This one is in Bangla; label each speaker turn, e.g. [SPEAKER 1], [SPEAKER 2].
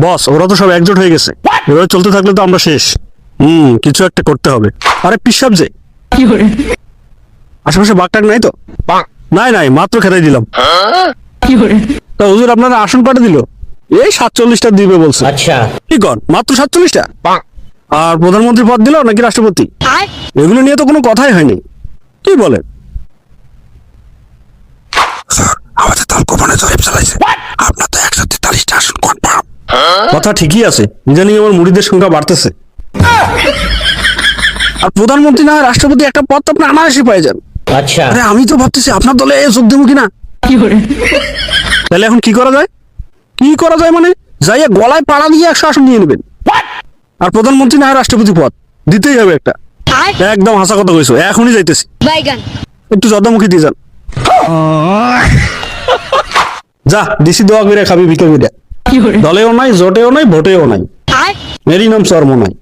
[SPEAKER 1] বস ওরা তো সব একজোট হয়ে গেছে, এভাবে চলতে থাকলে তো আমরা শেষ। কিছু একটা করতে হবে। আরে পিসাব যে আশেপাশে বাঘটাক নাই তো? নাই নাই, মাত্র খেতাই দিলাম। তা হুজুর আপনারা আসন কাটে দিল? এই 47টা দিবে বলছে।
[SPEAKER 2] আচ্ছা,
[SPEAKER 1] কি কর, মাত্র 47টা? আর প্রধানমন্ত্রী পদ দিল নাকি রাষ্ট্রপতি? এগুলো নিয়ে তো কোনো কথাই হয়নি। কি বলেন? আমাদের দল গোপনে জরিপ চালাইছে, আপনার তো 143টা আসন কনফার্ম। কথা ঠিকই আছে, ইদানিং আমার মুড়িদের সংখ্যা বাড়তেছে। আর প্রধানমন্ত্রী না হয় রাষ্ট্রপতি একটা পদ তো আপনি অনায়াসে পেয়ে যান।
[SPEAKER 2] আচ্ছা।
[SPEAKER 1] আরে আমি তো ভাবতেছি আপনার দলে যোগ দেবো কিনা। তাহলে এখন কি করা যায়? কি করা যায় মানে, যাইয়া গলায় পাড়া দিয়ে 100 আসন নিয়ে নেবেন। আর প্রধানমন্ত্রী না হয় রাষ্ট্রপতি পদ দিতেই হবে একটা। একদম হাসা কথা কইছো, এখনই যাইতেছি। একটু জর্দামুখী দিয়ে যান। যা ডিসি দোয়া করে খাবি বিকেল করে। দলেও নাই, জোটেও নাই, ভোটেও নাই, এরই নাম চর্ম নাই।